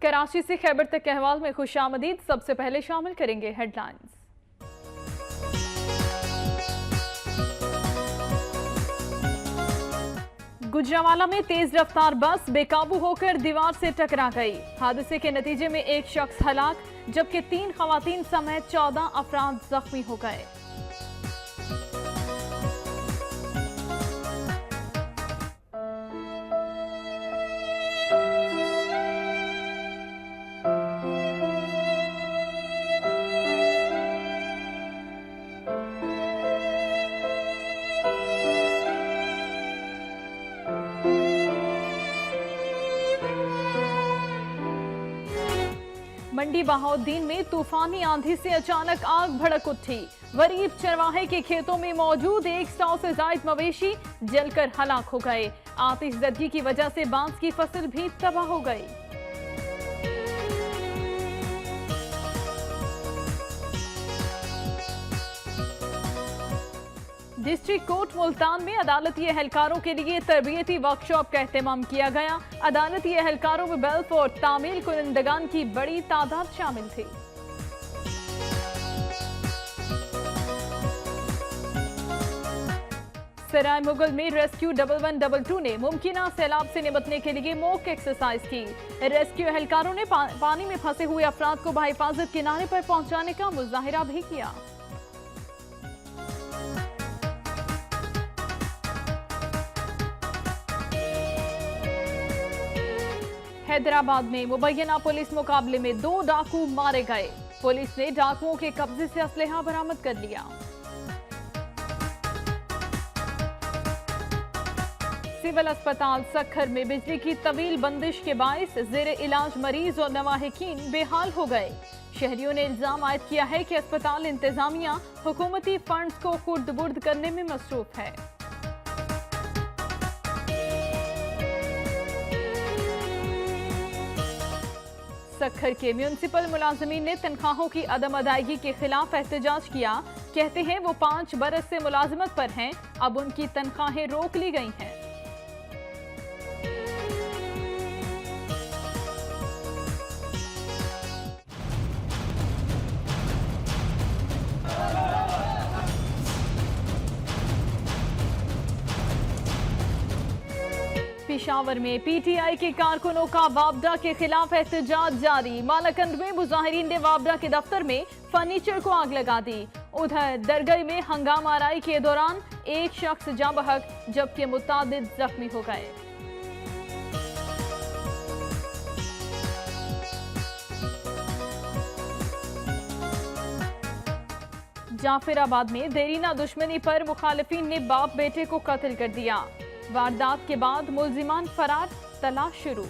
कराची से खैबर तक के अहवाल में खुशामदीद। सबसे पहले शामिल करेंगे हेडलाइंस। गुजरांवाला में तेज रफ्तार बस बेकाबू होकर दीवार से टकरा गई। हादसे के नतीजे में एक शख्स हलाक जबकि 3 खवातीन समेत 14 अफराद जख्मी हो गए। मंडी बहाउद्दीन में तूफानी आंधी से अचानक आग भड़क उठी। गरीब चरवाहे के खेतों में मौजूद 100 से ज्यादा मवेशी जलकर हलाक हो गए। आतिशज़दगी की वजह से बांस की फसल भी तबाह हो गई। डिस्ट्रिक्ट कोर्ट मुल्तान में अदालती एहलकारों के लिए तरबियती वर्कशॉप का एहतमाम किया गया। अदालती एहलकारों में बल्फ और तामील कुनंदगान की बड़ी तादाद शामिल थी। सराय मुगल में रेस्क्यू 1112 ने मुमकिन सैलाब से निपटने के लिए मॉक एक्सरसाइज की। रेस्क्यू एहलकारों ने पानी में फंसे हुए अफराद को बहिफाजत किनारे पर पहुंचाने का मुजाहिरा भी किया। हैदराबाद में मुबैना पुलिस मुकाबले में 2 डाकू मारे गए। पुलिस ने डाकुओं के कब्जे से असलहा बरामद कर लिया। सिविल अस्पताल सखर में बिजली की तवील बंदिश के बायस जेर इलाज मरीज और नवाहिकीन बेहाल हो गए। शहरियों ने इल्जाम आयद किया है कि अस्पताल इंतजामिया हुकूमती फंड्स को खुर्द-बुर्द करने में मसरूफ है। सखर के म्यूनिसिपल मुलाजमीन ने तनख्वाहों की अदम अदायगी के खिलाफ एहतजाज किया। कहते हैं वो 5 बरस से मुलाजमत पर हैं, अब उनकी तनख्वाहें रोक ली गई हैं। पेशावर में पीटीआई के कारकुनों का वापडा के खिलाफ एहतजाज जारी। मालाकंड में मुजाहिरीन ने वापडा के दफ्तर में फर्नीचर को आग लगा दी। उधर दरगई में हंगामा आराई के दौरान एक शख्स जाँ बहक जबकि मुतादिद जख्मी हो गए। जाफराबाद में देरीना दुश्मनी पर मुखालिफिन ने बाप बेटे को कत्ल कर दिया। वारदात के बाद मुल्जिमान फरार, तलाश शुरू।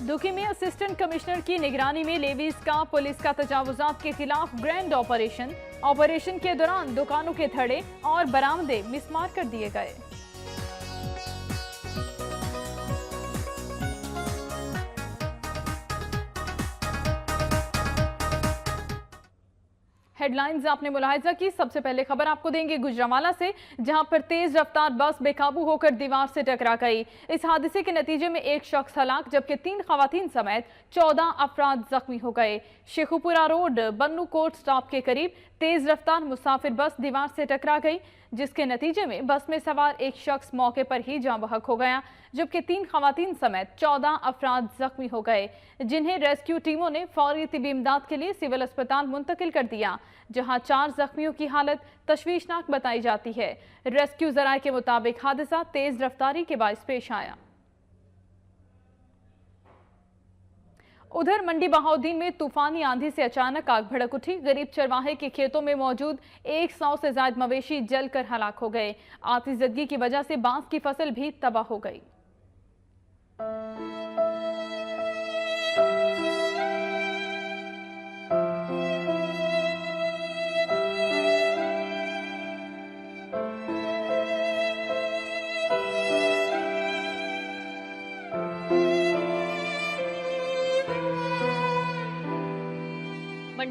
दुखी में असिस्टेंट कमिश्नर की निगरानी में लेवीज का पुलिस का तजावुजात के खिलाफ ग्रैंड ऑपरेशन के दौरान दुकानों के थड़े और बरामदे मिसमार कर दिए गए। हेडलाइंस आपने मुलाहिजा की। सबसे पहले खबर आपको देंगे गुजरांवाला से, जहां पर तेज रफ्तार बस बेकाबू होकर दीवार से टकरा गई। इस हादसे के नतीजे में एक शख्स हलाक जबकि 3 खवातीन समेत 14 अफराद जख्मी हो गए। शेखुपुरा रोड बन्नू कोट स्टॉप के करीब तेज रफ्तार मुसाफिर बस दीवार से टकरा गई, जिसके नतीजे में बस में सवार एक शख्स मौके पर ही जाँ बहक हो गया जबकि 3 खवातीन समेत 14 अफराद जख्मी हो गए, जिन्हें रेस्क्यू टीमों ने फौरी तिबी इमदाद के लिए सिविल अस्पताल मुंतकिल कर दिया, जहां 4 जख्मियों की हालत तशवीशनाक बताई जाती है। रेस्क्यू जराये के मुताबिक हादसा तेज रफ्तारी के बायस पेश आया। उधर मंडी बहाउद्दीन में तूफानी आंधी से अचानक आग भड़क उठी। गरीब चरवाहे के खेतों में मौजूद 100 से ज्यादा मवेशी जलकर हलाक हो गए। आतिशज़दगी की वजह से बांस की फसल भी तबाह हो गई।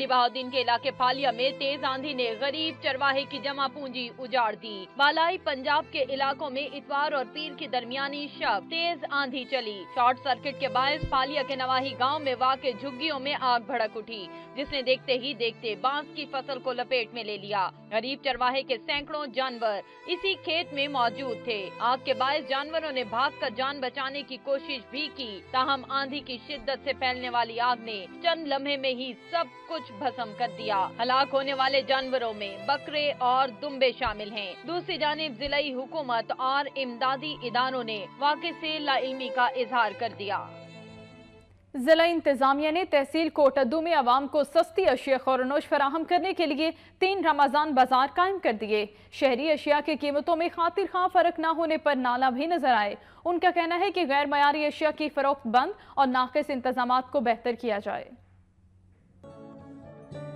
पिंडी बहाउद्दीन के इलाके फालिया में तेज आंधी ने गरीब चरवाहे की जमा पूंजी उजाड़ दी। बालाई पंजाब के इलाकों में इतवार और पीर की दरमियानी शब तेज आंधी चली। शॉर्ट सर्किट के बायस फालिया के नवाही गांव में वाक़े झुग्गियों में आग भड़क उठी, जिसने देखते ही देखते बांस की फसल को लपेट में ले लिया। गरीब चरवाहे के सैकड़ों जानवर इसी खेत में मौजूद थे। आग के बायस जानवरों ने भागकर जान बचाने की कोशिश भी की, ताहम आंधी की शिद्दत से फैलने वाली आग ने चंद लम्हे में ही सब कुछ भस्म कर दिया। हलाक होने वाले जानवरों में बकरे और दुम्बे शामिल हैं। दूसरी जानिब जिलाई हुकूमत और इमदादी इदारों ने वाक़े से लाइल्मी का इजहार कर दिया। जिला इंतजामिया ने तहसील कोटद्दू में आवाम को सस्ती अशिया खौरनोश फराहम करने के लिए 3 रमजान बाजार कायम कर दिए। शहरी अशिया की कीमतों में खातिर खां फर्क न होने पर नाला भी नजर आए। उनका कहना है कि गैर मयारी अशिया की फरोख्त बंद और नाकिस इंतजामात को बेहतर किया जाए।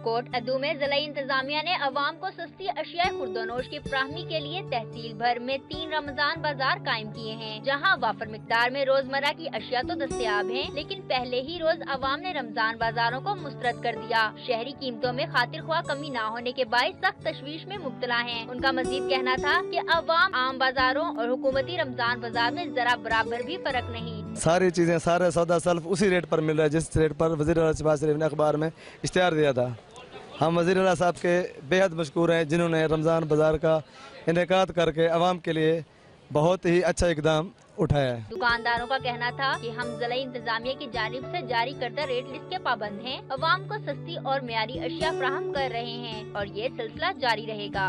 कोटद्दू में जिला इंतजामिया ने अवाम को सस्ती अशिया खुर्दोनोश की फराहमी के लिए तहसील भर में 3 रमजान बाजार कायम किए हैं, जहां वाफर मिकदार में रोजमर्रा की अशिया तो दस्तयाब हैं, लेकिन पहले ही रोज अवाम ने रमजान बाजारों को मुस्तरद कर दिया। शहरी कीमतों में खातिर ख्वाह कमी न होने के बायस सख्त तशवीश में मुब्तला हैं। उनका मजीद कहना था कि अवाम आम बाजारों और हुकूमती रमजान बाजार में जरा बराबर भी फर्क नहीं। सारी चीजें सारे सौदा सल्फ उसी रेट पर मिल रहा है जिस रेट पर वज़ीर आला शहबाज शरीफ ने अखबार में इश्तिहार दिया था। हम वज़ीर आला साहब के बेहद मशकूर हैं, जिन्होंने रमज़ान बाज़ार का इनेकाद करके अवाम के लिए बहुत ही अच्छा इकदाम उठाया है। दुकानदारों का कहना था कि हम जिला इंतजामिया की जानिब से जारी करदा रेट लिस्ट के पाबंद हैं, अवाम को सस्ती और मियारी अशिया फराहम कर रहे हैं और ये सिलसिला जारी रहेगा।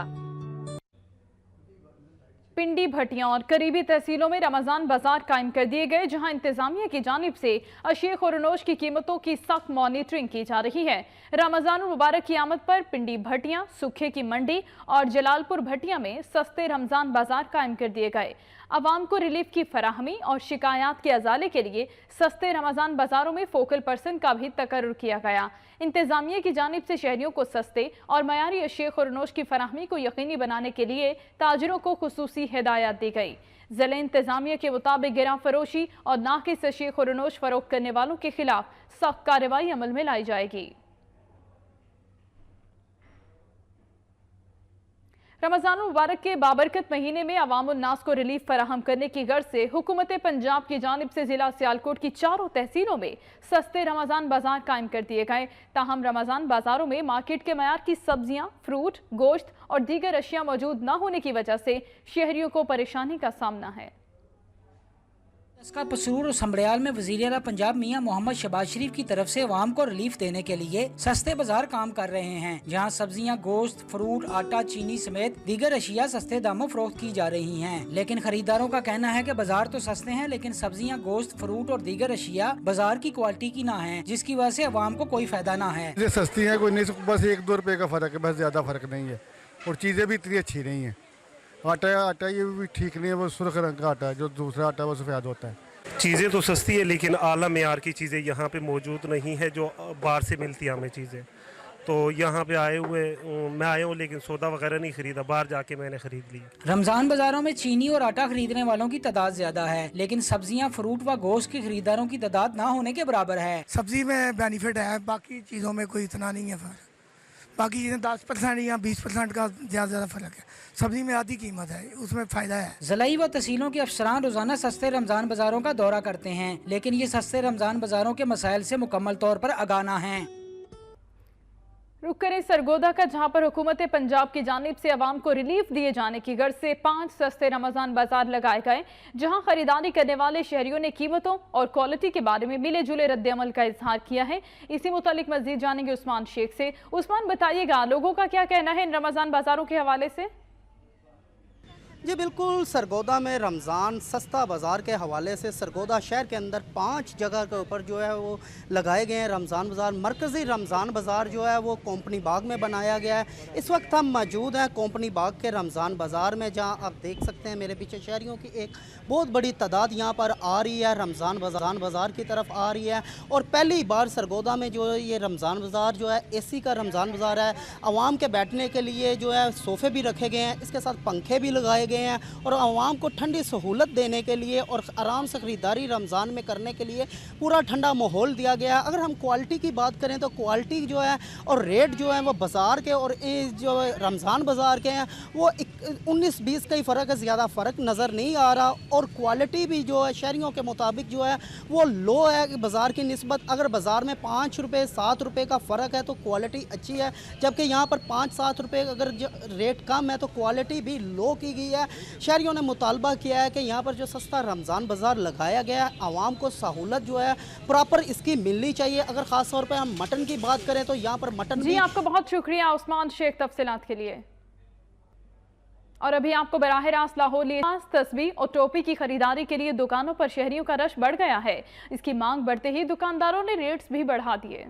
पिंडी, भटियां और करीबी तहसीलों में रमजान बाजार कायम कर दिए गए, जहां इंतजामिया की जानिब से अशिया खुर्दोनोश की कीमतों की सख्त मॉनिटरिंग की जा रही है। रमजान मुबारक की आमद पर पिंडी, भटियां, सुखे की मंडी और जलालपुर भटिया में सस्ते रमजान बाजार कायम कर दिए गए। अवाम को रिलीफ की फराहमी और शिकायत के अजाले के लिए सस्ते रमजान बाजारों में फोकल पर्सन का भी तकर्रुर किया गया। इंतजामिया की जानिब से शहरियों को सस्ते और मयारी अशिया खुर्दोनोश की फराहमी को यकीनी बनाने के लिए ताजरों को खुसूसी हिदायत दी गई। जिला इंतजामिया के मुताबिक गिरा फरोशी और नाकिस अशिया खुर्दोनोश फरोख्त करने वालों के खिलाफ सख्त कार्रवाई अमल में लाई जाएगी। रमजान मुबारक के बाबरकत महीने में अवाम उन्नास को रिलीफ फराहम करने की गर्ज से हुकूमत पंजाब की जानिब से जिला सियालकोट की 4 तहसीलों में सस्ते रमजान बाजार कायम कर दिए गए। ताहम रमजान बाजारों में मार्केट के मयार की सब्जियां, फ्रूट, गोश्त और दीगर अशिया मौजूद न होने की वजह से शहरियों को परेशानी का सामना है। इसका पसूर और समड़ियाल में वज़ीर आला पंजाब मियां मोहम्मद शहबाज शरीफ की तरफ से अवाम को रिलीफ देने के लिए सस्ते बाजार काम कर रहे हैं, जहां सब्जियां, गोश्त, फ्रूट, आटा, चीनी समेत दीगर अशिया सस्ते दामों फरोख्त की जा रही हैं। लेकिन खरीदारों का कहना है कि बाजार तो सस्ते हैं, लेकिन सब्जियां, गोश्त, फ्रूट और दीगर अशिया बाजार की क्वालिटी की ना है, जिसकी वजह से अवाम को कोई फायदा ना है। ये सस्ती है, कोई नहीं, बस 1-2 रुपए का फर्क है, बस ज्यादा फर्क नहीं है। और चीजें भी इतनी अच्छी नहीं है। आटा ये भी ठीक नहीं है, वो सुर्ख रंग का आटा है, जो दूसरा आटा वो सफेद होता है। चीज़ें तो सस्ती है, लेकिन आला मेयार की चीज़ें यहाँ पे मौजूद नहीं है जो बाहर से मिलती है हमें चीज़ें। तो यहाँ पे मैं आया हूँ, लेकिन सौदा वगैरह नहीं खरीदा, बाहर जाके मैंने खरीद ली। रमजान बाजारों में चीनी और आटा खरीदने वालों की तादाद ज्यादा है, लेकिन सब्जियाँ, फ्रूट व गोश्त के खरीदारों की तादाद ना होने के बराबर है। सब्जी में बेनिफिट है, बाकी चीज़ों में कोई इतना नहीं है फर्क। बाकी चीज़ें 10% या 20% का ज़्यादा फ़र्क है। सब्जी में आधी कीमत है, उसमें फ़ायदा है। ज़िलाई व तहसीलों के अफसरान रोज़ाना सस्ते रमज़ान बाज़ारों का दौरा करते हैं, लेकिन ये सस्ते रमज़ान बाज़ारों के मसाइल से मुकम्मल तौर पर आगाह न हैं। रुक करें सरगोदा का, जहां पर हुकूमत पंजाब की जानिब से अवाम को रिलीफ दिए जाने की गर्ज से 5 सस्ते रमजान बाजार लगाए गए, जहां खरीदारी करने वाले शहरियों ने कीमतों और क्वालिटी के बारे में मिले जुले रद्द अमल का इजहार किया है। इसी मुतालिक मजीद जानेंगे उस्मान शेख से। उस्मान, बताइएगा लोगों का क्या कहना है इन रमजान बाजारों के हवाले से? जी बिल्कुल, सरगोदा में रमज़ान सस्ता बाज़ार के हवाले से सरगोदा शहर के अंदर 5 जगह के ऊपर जो है वो लगाए गए हैं रमज़ान बाज़ार। मरकज़ी रमज़ान बाज़ार जो है वो कंपनी बाग में बनाया गया है। इस वक्त हम मौजूद हैं कंपनी बाग के रमज़ान बाज़ार में, जहां आप देख सकते हैं मेरे पीछे शहरियों की एक बहुत बड़ी तादाद यहाँ पर आ रही है, रमज़ान बाज़ार की तरफ आ रही है। और पहली बार सरगोदा में जो ये रमज़ान बाज़ार जो है AC का रमज़ान बाज़ार है। आवाम के बैठने के लिए जो है सोफ़े भी रखे गए हैं, इसके साथ पंखे भी लगाए गए गए हैं और आवाम को ठंडी सहूलत देने के लिए और आराम से ख़रीदारी रमज़ान में करने के लिए पूरा ठंडा माहौल दिया गया है। अगर हम क्वालिटी की बात करें तो क्वालिटी जो है और रेट जो है वो बाज़ार के और जो रमज़ान बाज़ार के हैं वो 19-20 का ही फ़र्क है, ज़्यादा फ़र्क नज़र नहीं आ रहा। और क्वालिटी भी जो है शहरियों के मुताबिक जो है वो लो है बाज़ार की निस्बत। अगर बाज़ार में 5 रुपये 7 रुपये का फ़र्क है तो क्वालिटी अच्छी है, जबकि यहाँ पर 5-7 रुपये अगर रेट कम है तो क्वालिटी भी लो की गई है। शहरियों ने मुतालबा किया है कि यहाँ पर जो सस्ता रमज़ान बाज़ार लगाया गया है आवाम को सहूलत जो है प्रॉपर इसकी मिलनी चाहिए। अगर ख़ास तौर पर हम मटन की बात करें तो यहाँ पर मटन जी आपको बहुत शुक्रिया उस्मान शेख तफसीलात के लिए। और अभी आपको बराह रास्त लाहौर तस्बीह और टोपी की खरीदारी के लिए दुकानों पर शहरियों का रश बढ़ गया है। इसकी मांग बढ़ते ही दुकानदारों ने रेट्स भी बढ़ा दिए।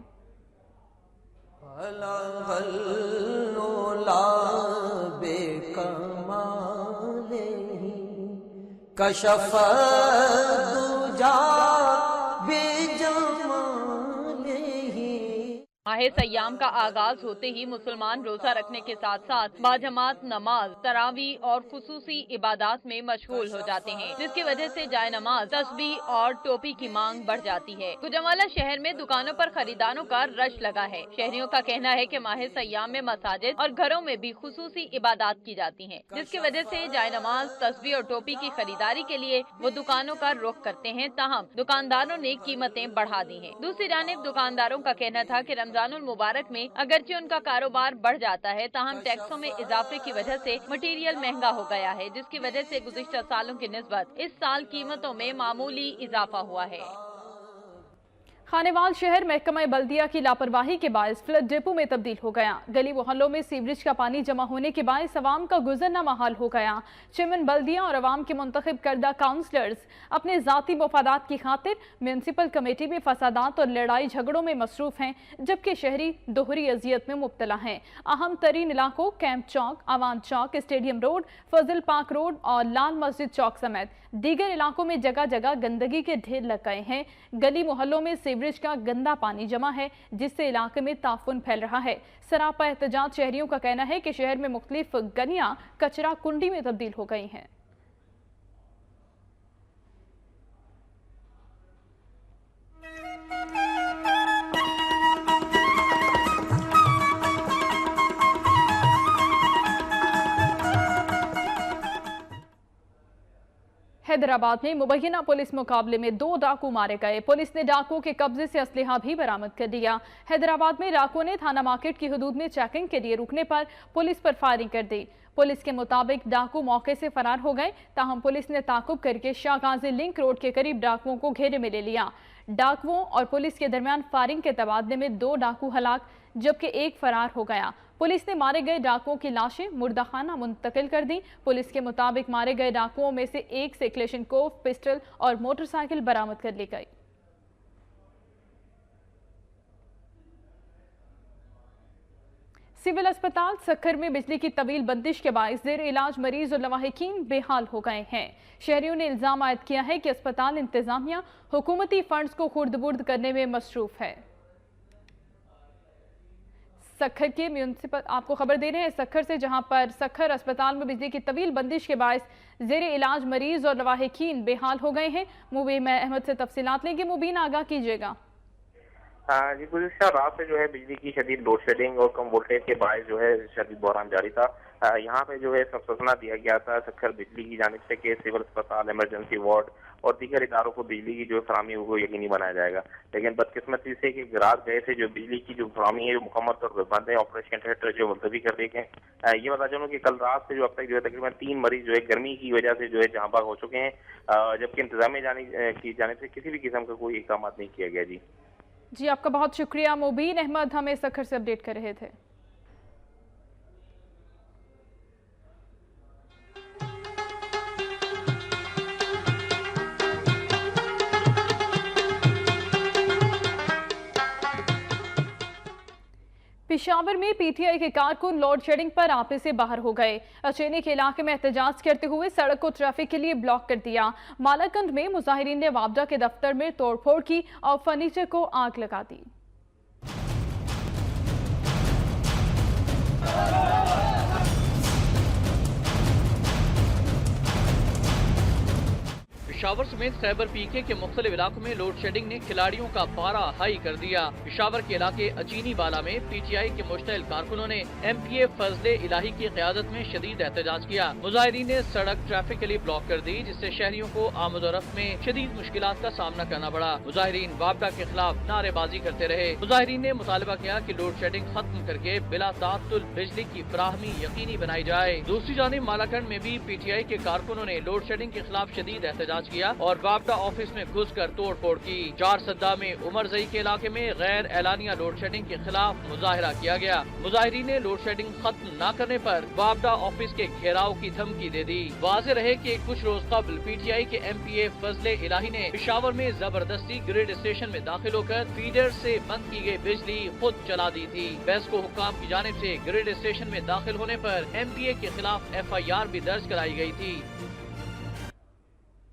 माह सयाम का आगाज होते ही मुसलमान रोजा रखने के साथ साथ बाजमात नमाज, तरावी और खुसूसी इबादत में मशगूल हो जाते हैं, जिसकी वजह से जाए नमाज, तस्बीह और टोपी की मांग बढ़ जाती है। गुजरांवाला शहर में दुकानों पर खरीदारों का रश लगा है। शहरियों का कहना है कि माह सयाम में मसाजिद और घरों में भी खुसूसी इबादत की जाती हैं, जिसकी वजह से जाए नमाज, तस्बीह और टोपी की खरीदारी के लिए वो दुकानों का रुख करते हैं। ताहम दुकानदारों ने कीमतें बढ़ा दी हैं। दूसरी जानिब दुकानदारों का कहना था कि रमजानुल मुबारक में अगरचे उनका कारोबार बढ़ जाता है, ताहम टैक्सों में इजाफे की वजह से मटीरियल महंगा हो गया है, जिसकी वजह से गुज़िश्ता सालों की निस्बत इस साल कीमतों में मामूली इजाफा हुआ है। खानेवाल शहर महकमा बल्दिया की लापरवाही के बायस फ्लड डिपो में तब्दील हो गया। गली मोहल्लों में सीवरेज का पानी जमा होने के बायस अवाम का गुजरना महाल हो गया। चेयरमैन बल्दिया और अवाम के मुंतखब करदा काउंसलर्स अपने जाती मफादात की खातिर म्यूनसिपल कमेटी में फसादात और लड़ाई झगड़ों में मसरूफ हैं, जबकि शहरी दोहरी अजियत में मुब्तला हैं। अहम तरीन इलाकों कैंप चौक, अवान चौक, स्टेडियम रोड, फजल पार्क रोड और लाल मस्जिद चौक समेत दीगर इलाकों में जगह जगह गंदगी के ढेर लग गए हैं। गली मोहल्लों में सीवरेज का गंदा पानी जमा है, जिससे इलाके में ताफुन फैल रहा है। सरापा एहतजाज शहरियों का कहना है कि शहर में मुख्तलिफ गलियां कचरा कुंडी में तब्दील हो गई हैं। हैदराबाद में मुबैना पुलिस मुकाबले में 2 डाकू मारे गए। पुलिस ने डाकुओं के कब्जे से असलहा भी बरामद कर दिया। हैदराबाद में डाकुओं ने थाना मार्केट की हदूद में चेकिंग के लिए रुकने पर पुलिस पर फायरिंग कर दी। पुलिस के मुताबिक डाकू मौके से फरार हो गए, ताहम पुलिस ने ताकुब करके शाह गाजी लिंक रोड के करीब डाकुओं को घेरे में ले लिया। डाकुओं और पुलिस के दरमियान फायरिंग के तबादले में 2 डाकू हलाक, जबकि 1 फरार हो गया। पुलिस ने मारे गए डाकुओं की लाशें मुर्दाखाना मुंतकिल कर दी। पुलिस के मुताबिक मारे गए डाकुओं में से 1 से क्लेशनकोव पिस्टल और मोटरसाइकिल बरामद कर ली गई। सिविल अस्पताल सक्खर में बिजली की तवील बंदिश के बायस जेर इलाज मरीज और लवाहिकीन बेहाल हो गए हैं। शहरियों ने इल्जाम आयद किया है कि अस्पताल इंतजामिया हुकूमती फंड्स को खुर्द-बुर्द करने में मसरूफ है। सक्खर के म्यूनसिपल आपको खबर दे रहे हैं सक्खर से, जहां पर सक्खर अस्पताल में बिजली की तवील बंदिश के बायस जेर इलाज मरीज और लवाहिकीन बेहाल हो गए हैं। मुबीन अहमद से तफसीलात लेंगे। मुबीन आगाह कीजिएगा। जी, गुज़िश्ता रात से जो है बिजली की शदीद लोड शेडिंग और कम वोल्टेज के बायस जो है शदीद बहरान जारी था। यहाँ पे जो है सूचना दिया गया था सक्खर बिजली की जानिब से कि सिविल अस्पताल, इमरजेंसी वार्ड और दीगर इदारों को बिजली की जो फराहमी वो यकीनी बनाया जाएगा। लेकिन बदकिस्मती से कि रात गए से जो बिजली की जो फराहमी है मुकम्मल तौर पर बंद है। ऑपरेशन थिएटर जो मुलतवी कर दिए गए। ये बता चलूँ कि कल रात से जो अब तक जो है तकरीबन 3 मरीज जो है गर्मी की वजह से जो है जहाँ भाग हो चुके हैं, जबकि इंतजामिया की जानिब से किसी भी किस्म का कोई इक़दाम नहीं किया गया। जी आपका बहुत शुक्रिया। मुबीन अहमद हमें सक्खर से अपडेट कर रहे थे। पेशावर में पीटीआई के कारकुन लोड शेडिंग पर आपे से बाहर हो गए। अचेनी के इलाके में एहतजाज करते हुए सड़क को ट्रैफिक के लिए ब्लॉक कर दिया। मालाकंद में मुजाहिरीन ने वापडा के दफ्तर में तोड़फोड़ की और फर्नीचर को आग लगा दी। पेशावर समेत खैबर पीके के मुख्तलिफ इलाकों में लोड शेडिंग ने खिलाड़ियों का पारा हाई कर दिया। पेशावर के इलाके अचीनी बाला में PTI के मुश्तइल कारकुनों ने MPA फजले इलाही की क़यादत में शदीद एहतजाज किया। मुजाहिरीन ने सड़क ट्रैफिक के लिए ब्लॉक कर दी, जिससे शहरियों को आमदोरफ्त में शदीद मुश्किलात का सामना करना पड़ा। मुजाहिरीन वापडा के खिलाफ नारेबाजी करते रहे। मुजाहिरीन ने मुतालबा किया कि लोड शेडिंग खत्म करके बिला ताअत्तुल बिजली की फराहमी यकीनी बनाई जाए। दूसरी जानिब मालाकंड में भी PTI के कारकुनों ने लोड शेडिंग के खिलाफ शदीद एहतजाज किया और वापडा ऑफिस में घुसकर तोड़ फोड़ की। चार सद्दा में उमरजई के इलाके में गैर एलानिया लोड शेडिंग के खिलाफ मुजाहिरा किया गया। मुजाहिरीन ने लोड शेडिंग खत्म न करने पर वापडा ऑफिस के घेराव की धमकी दे दी। वाज़ेह रहे कि कुछ रोज कबल PTI के MPA फजले इलाही ने पेशावर में जबरदस्ती ग्रिड स्टेशन में दाखिल होकर फीडर से बंद की गई बिजली खुद चला दी थी। बेस्को हुक्काम की जानिब से ग्रिड स्टेशन में दाखिल होने पर MPA के खिलाफ FIR भी दर्ज कराई गई थी।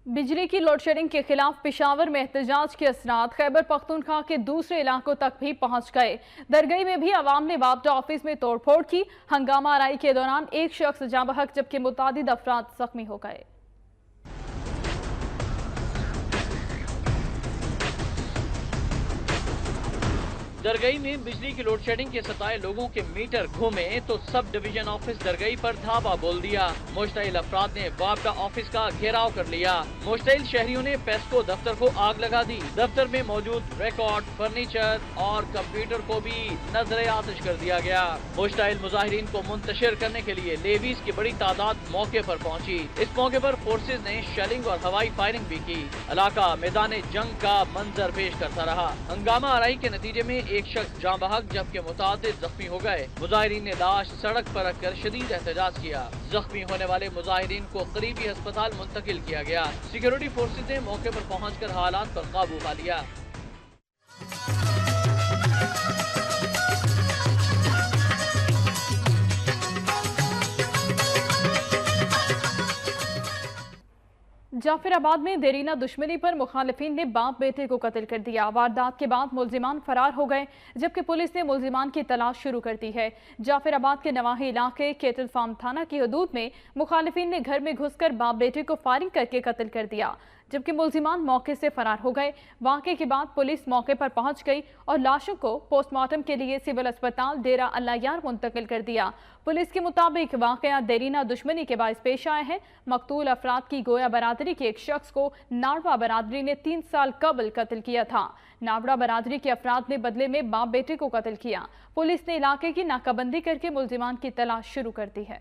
बिजली की लोड शेडिंग के खिलाफ पेशावर में एहतजाज के असरात खैबर पख्तूनख्वा के दूसरे इलाकों तक भी पहुंच गए। दरगई में भी आवाम ने वापडा ऑफिस में तोड़फोड़ की। हंगामा आराई के दौरान एक शख्स जाँ बहक जबकि मुतादिद अफराद जख्मी हो गए। दरगई में बिजली की लोड शेडिंग के सताए लोगों के मीटर घूमे तो सब डिवीजन ऑफिस दरगई पर धावा बोल दिया। मुश्तइल अफराद ने वापडा ऑफिस का घेराव कर लिया। मुश्तइल शहरियों ने पेस्को दफ्तर को आग लगा दी। दफ्तर में मौजूद रिकॉर्ड, फर्नीचर और कंप्यूटर को भी नजरे आतिश कर दिया गया। मुश्तइल मुजाहिरीन को मुंतशिर करने के लिए लेवीज की बड़ी तादाद मौके पर पहुंची। इस मौके पर फोर्सेज ने शेलिंग और हवाई फायरिंग भी की। इलाका मैदान जंग का मंजर पेश करता रहा। हंगामा आराई के नतीजे में एक शख्स जाँ बहक जबकि मुतादिद जख्मी हो गए। मुजाहिरीन ने लाश सड़क पर रखकर शदीद एहतजाज किया। जख्मी होने वाले मुजाहिरीन को करीबी अस्पताल मुंतकिल किया गया। सिक्योरिटी फोर्सेज ने मौके पर पहुंचकर हालात पर काबू पा लिया। जाफराबाद में देरीना दुश्मनी पर मुखालिफिन ने बाप बेटे को कत्ल कर दिया। वारदात के बाद मुलजिमान फरार हो गए जबकि पुलिस ने मुलजिमान की तलाश शुरू कर दी है। जाफराबाद के नवाही इलाके केटल फार्म थाना की हदूद में मुखालिफिन ने घर में घुसकर बाप बेटे को फायरिंग करके कत्ल कर दिया जबकि मुलजिमान मौके से फरार हो गए। वाक़े के बाद पुलिस मौके पर पहुंच गई और लाशों को पोस्टमार्टम के लिए सिविल अस्पताल डेरा अल्लायार मुंतकिल कर दिया। पुलिस के मुताबिक वाक़या देरीना दुश्मनी के बायस पेश आए हैं। मकतूल अफराद की गोया बरादरी के एक शख्स को नावड़ा बरादरी ने 3 साल कबल कत्ल किया था। नावड़ा बरादरी के अफराद ने बदले में बाप बेटे को कत्ल किया। पुलिस ने इलाके की नाकाबंदी करके मुलजिमान की तलाश शुरू कर दी है।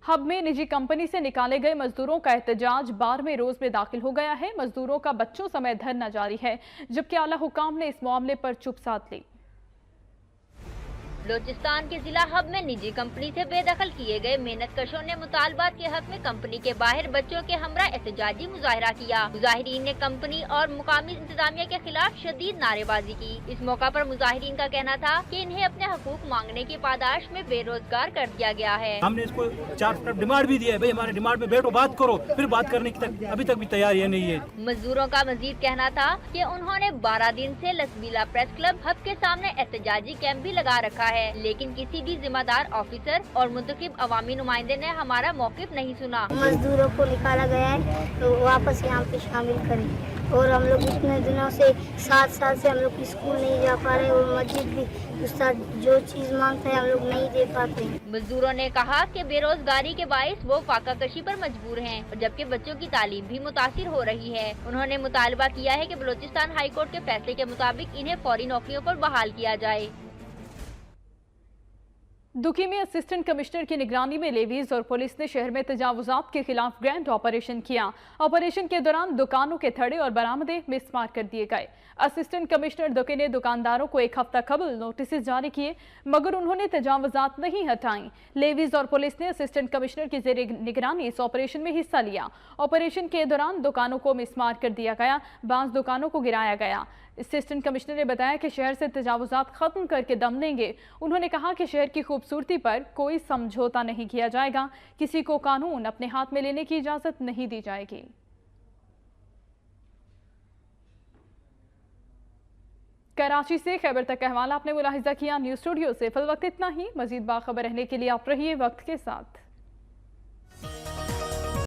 हब में निजी कंपनी से निकाले गए मजदूरों का एहतजाज 12वें रोज में दाखिल हो गया है। मजदूरों का बच्चों समेत धरना जारी है जबकि आला हुकाम ने इस मामले पर चुप साध ली। बलोचिस्तान के जिला हब में निजी कंपनी से बेदखल किए गए मेहनत कशों ने मुतालबात के हक में कंपनी के बाहर बच्चों के हमरा एहतजाजी मुजाहिरा किया। मुजाहिरीन ने कंपनी और मुकामी इंतजामिया के खिलाफ शदीद नारेबाजी की। इस मौका पर मुजाहिरीन का कहना था कि इन्हें अपने हकूक मांगने की पादाश में बेरोजगार कर दिया गया है। हमने इसको 4 डिमांड भी दिया है, भाई हमारे डिमांड में बैठो बात करो, फिर बात करने की अभी तक भी तैयारी नहीं है। मजदूरों का मजीद कहना था कि उन्होंने 12 दिन से लसबीला प्रेस क्लब हब के सामने एहतजाजी कैंप भी लगा रखा है, लेकिन किसी भी जिम्मेदार ऑफिसर और मुंतखब अवामी नुमाइंदे ने हमारा मौक़िफ़ नहीं सुना। मजदूरों को निकाला गया है तो वापस यहाँ पे शामिल करें। और हम लोग इतने दिनों से 7 साल से हम लोग स्कूल नहीं जा पा रहे और मस्जिद भी उस्ताद जो चीज़ मांगते हैं हम लोग नहीं दे पाते। मजदूरों ने कहा कि बेरोजगारी के बायस वो फाका कशी पर मजबूर हैं और जबकि बच्चों की तालीम भी मुतासिर हो रही है। उन्होंने मुतालबा किया है कि बलोचिस्तान हाई कोर्ट के फैसले के मुताबिक इन्हें फौरी नौकरियों पर बहाल किया जाए। दुखी में असिस्टेंट कमिश्नर की निगरानी में लेवीज और पुलिस ने शहर में तजावुजात के खिलाफ ग्रैंड ऑपरेशन किया। ऑपरेशन के दौरान दुकानों के थड़े और बरामदे मिसमार कर दिए गए। असिस्टेंट कमिश्नर दुकी ने दुकानदारों को 1 हफ्ता कबल नोटिस जारी किए मगर उन्होंने तजावुजात नहीं हटाई। लेवीज और पुलिस ने असिस्टेंट कमिश्नर की जेर निगरानी इस ऑपरेशन में हिस्सा लिया। ऑपरेशन के दौरान दुकानों को मिसमार कर दिया गया, बांस दुकानों को गिराया गया। असिस्टेंट कमिश्नर ने बताया कि शहर से तजावुजात खत्म करके दम लेंगे। उन्होंने कहा कि शहर की खूबसूरती पर कोई समझौता नहीं किया जाएगा, किसी को कानून अपने हाथ में लेने की इजाजत नहीं दी जाएगी। कराची से खैबर तक अहवाल आपने मुलाहिजा किया। न्यूज़ स्टूडियो से फिल वक्त इतना ही। मजीद बाखबर रहने के लिए आप रहिए वक्त के साथ।